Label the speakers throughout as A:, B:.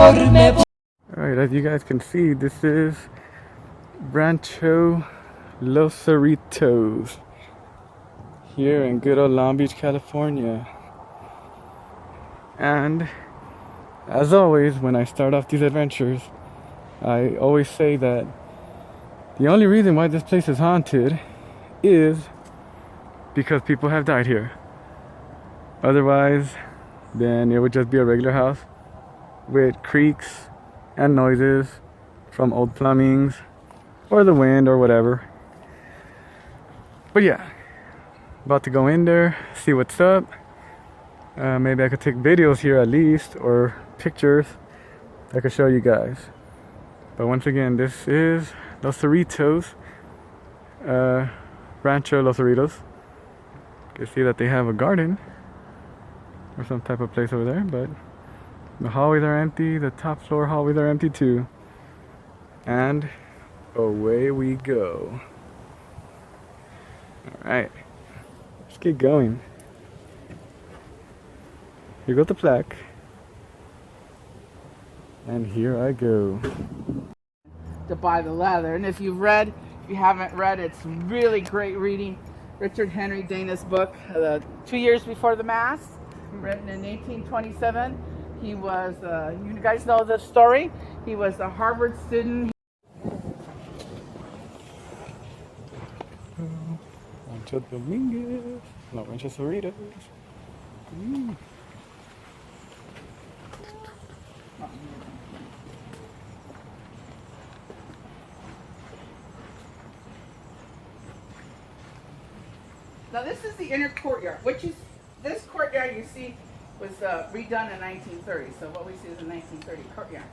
A: Alright, as you guys can see, this is Rancho Los Cerritos here in good old Long Beach, California. And as always, when I start off these adventures, I always say that the only reason why this place is haunted is because people have died here. Otherwise, then it would just be a regular house with creaks and noises from old plumbings or the wind or whatever. But yeah, about to go in there, see what's up. Maybe I could take videos here at least, or pictures I could show you guys. But once again, this is Los Cerritos, Rancho Los Cerritos. You can see that they have a garden or some type of place over there, but the hallways are empty, the top floor hallways are empty too. And away we go. Alright, let's get going. Here goes the plaque. And here I go.
B: To buy the leather. And if you haven't read, it's really great reading. Richard Henry Dana's book, 2 years before the Mass, written in 1827. He was, you guys know the story. He was a Harvard student.
A: Rancho Dominguez. No, Rancho Cerritos.
B: Now this is the inner courtyard, which is, this courtyard you see was redone in 1930. So what we see is a 1930 courtyard.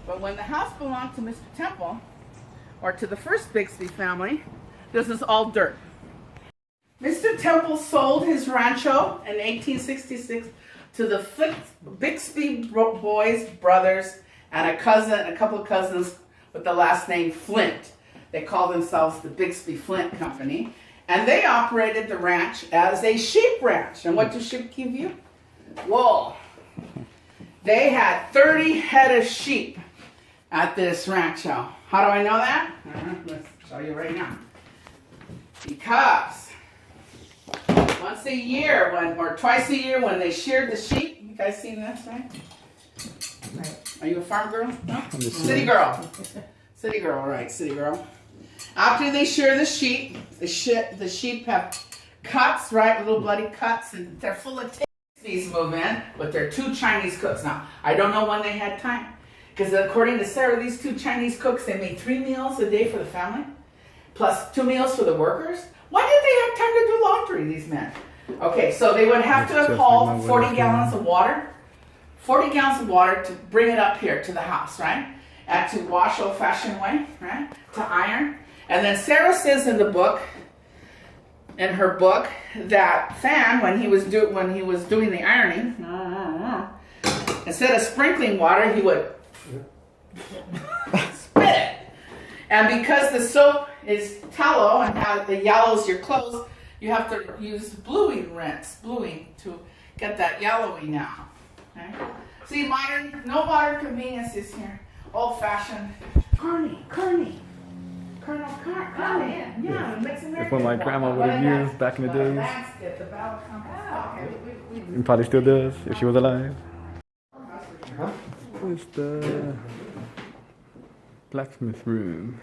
B: But when the house belonged to Mr. Temple, or to the first Bixby family, this is all dirt. Mr. Temple sold his rancho in 1866 to the Bixby boys, brothers, and a couple of cousins with the last name Flint. They call themselves the Bixby Flint Company. And they operated the ranch as a sheep ranch. And what do sheep give you? Wool. They had 30 head of sheep at this rancho. How do I know that? Let's show you right now. Because once a year, or twice a year, when they sheared the sheep, you guys seen this, right? Are you a farm girl? No? City girl. City girl, right, city girl. After they shear the sheep, the sheep have cuts, right, little bloody cuts, and they're full of ticks. These move in with their 2 Chinese cooks. Now, I don't know when they had time, because according to Sarah, these 2 Chinese cooks, they made 3 meals a day for the family, plus 2 meals for the workers. Why did they have time to do laundry, these men? Okay, so they would have to have hauled 40 gallons of water, 40 gallons of water to bring it up here to the house, right? And to wash old-fashioned way, right? To iron. And then Sarah says in the book, in her book, that Fan, when he was doing the ironing, instead of sprinkling water, he would spit it. And because the soap is tallow and how it yellows your clothes, you have to use bluing to get that yellowing out. Okay? See, no modern conveniences here. Old-fashioned, Colonel Carney. Yeah,
A: That's what my grandma would have used back in the days. And probably still does, if she was alive. It's the blacksmith room.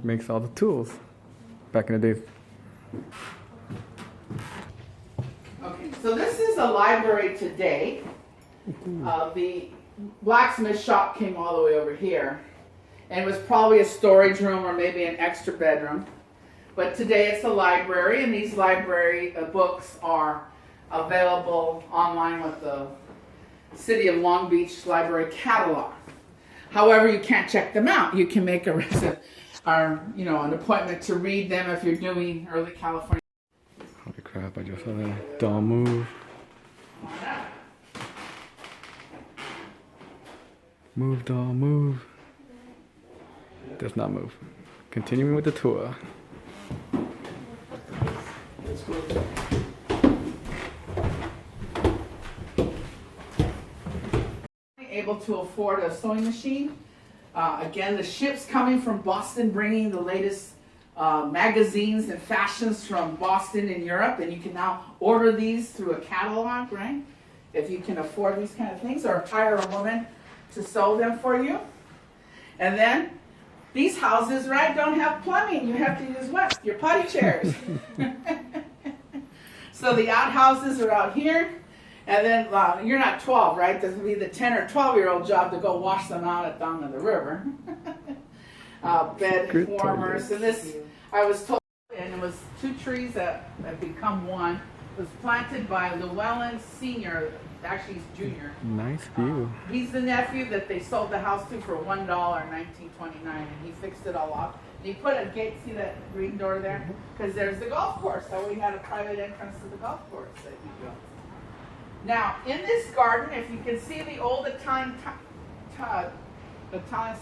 A: Makes all the tools back in the days.
B: Okay, so this is a library today. The blacksmith shop came all the way over here. And it was probably a storage room or maybe an extra bedroom. But today it's a library, and these library books are available online with the City of Long Beach Library catalog. However, you can't check them out. You can make an appointment to read them if you're doing early California.
A: Holy crap, I just saw that doll move. Move, doll, move. Does not move. Continuing with the tour.
B: able to afford a sewing machine. Again, the ships coming from Boston bringing the latest magazines and fashions from Boston and Europe, and you can now order these through a catalog, right? If you can afford these kind of things, or hire a woman to sew them for you. And then these houses, right, don't have plumbing. You have to use what? Your potty chairs. So the outhouses are out here. And then you're not 12, right? This would be the 10 or 12-year-old job to go wash them out down in the river. Bed warmers. And this, I was told, and it was 2 trees that have become one. It was planted by Llewellyn Sr., actually he's junior.
A: Nice view.
B: He's the nephew that they sold the house to for $1 in 1929, and he fixed it all up. And he put a gate, see that green door there? Because there's the golf course, so we had a private entrance to the golf course that he built. Now, in this garden, if you can see the old Italian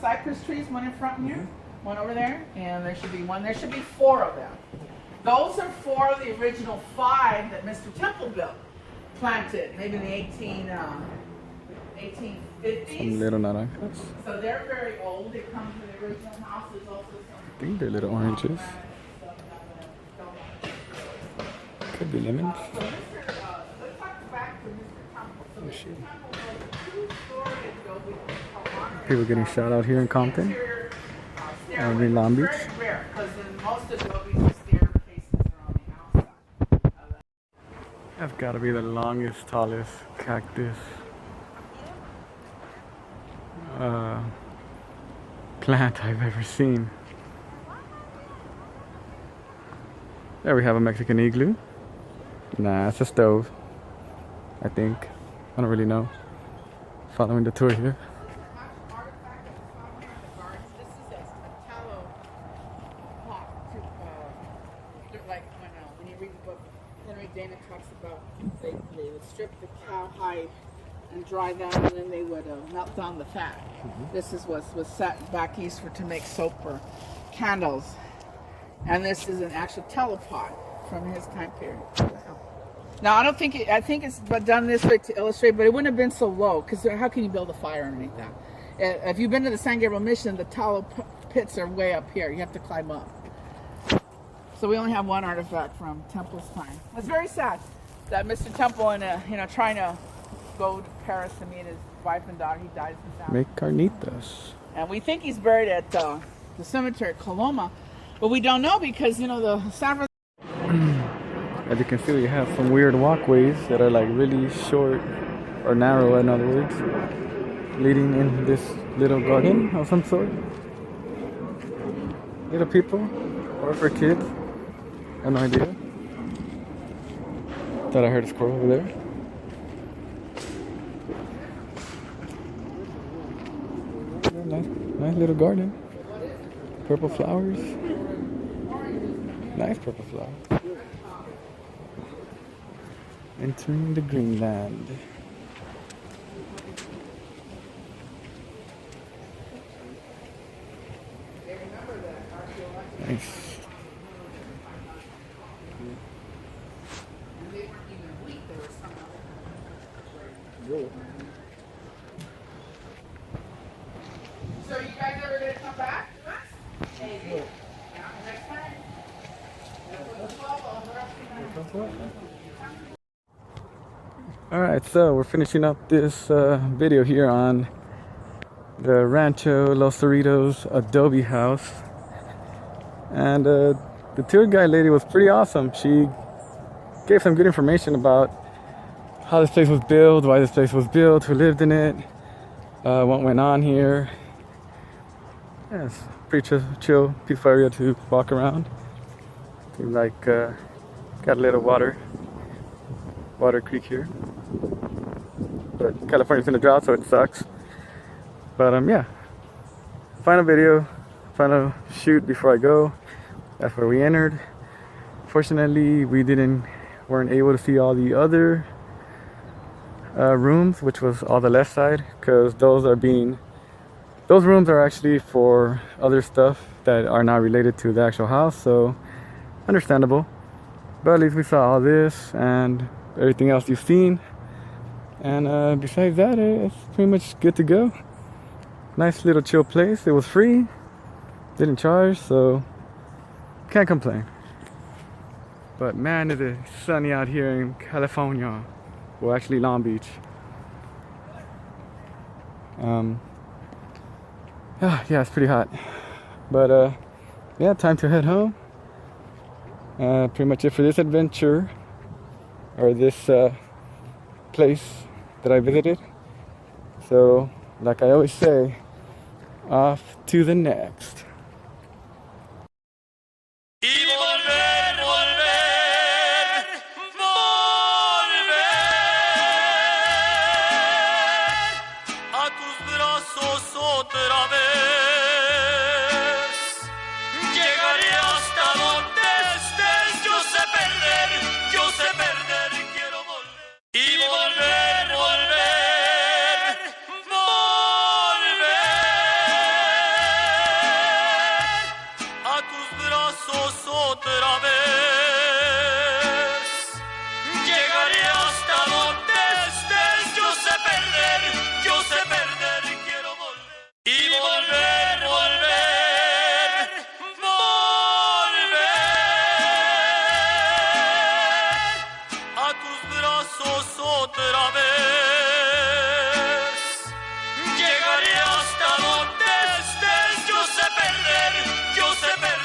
B: cypress trees, one in front here, one over there, and there should be one. There should be 4 of them. Those are 4 of the original 5 that Mr. Temple built, planted, maybe in the 1850s.
A: Some little naranjas.
B: So they're very old. They come from the original house. There's also some.
A: I think they're little oranges. Could be lemons.
B: So let's talk back to Mr. Temple. So Mr. Temple was a 2-story adobe.
A: People getting shot out here in Compton and in Long Beach.
B: Very rare, because in most adobes, the staircases are on the outside.
A: That's got to be the longest, tallest cactus plant I've ever seen. There we have a Mexican igloo. Nah, it's a stove, I think. I don't really know. Following the tour here.
B: Dana talks about they would strip the cow hide and dry that, and then they would melt down the fat. This is what was set back east to make soap or candles, and this is an actual telepot from his time period. Now I think it's done this way to illustrate, but it wouldn't have been so low, because how can you build a fire underneath that? If you've been to the San Gabriel Mission, the tallow pits are way up here. You have to climb up. So we only have one artifact from Temple's time. It's very sad that Mr. Temple, trying to go to Paris to meet his wife and daughter, he dies in San.
A: Make carnitas.
B: And we think he's buried at the cemetery at Coloma, but we don't know because the San.
A: As you can see, we have some weird walkways that are like really short or narrow, in other words, leading in this little garden of some sort. Little people, or for kids. I have no idea. Thought I heard a squirrel over there. Nice little garden. Purple flowers. Nice purple flowers. Entering the Greenland. Nice.
B: So you guys ever gonna come back to us? Maybe. Next time.
A: Alright, so we're finishing up this video here on the Rancho Los Cerritos adobe house. And the tour guide lady was pretty awesome. She gave some good information about how this place was built, why this place was built, who lived in it, what went on here. Yeah, it's pretty chill, peaceful area to walk around. Seems like got a little water creek here. But California's in a drought, so it sucks. But yeah, final shoot before I go. That's where we entered. Fortunately, we weren't able to see all the other rooms, which was all the left side, because those rooms are actually for other stuff that are not related to the actual house, so understandable. But at least we saw all this and everything else you've seen. And besides that, it's pretty much good to go. Nice little chill place. It was free, didn't charge, so can't complain. But man, is it sunny out here in California. Well, actually Long Beach. Yeah, it's pretty hot. But yeah, time to head home. Pretty much it for this adventure, or this place that I visited. So, like I always say, off to the next.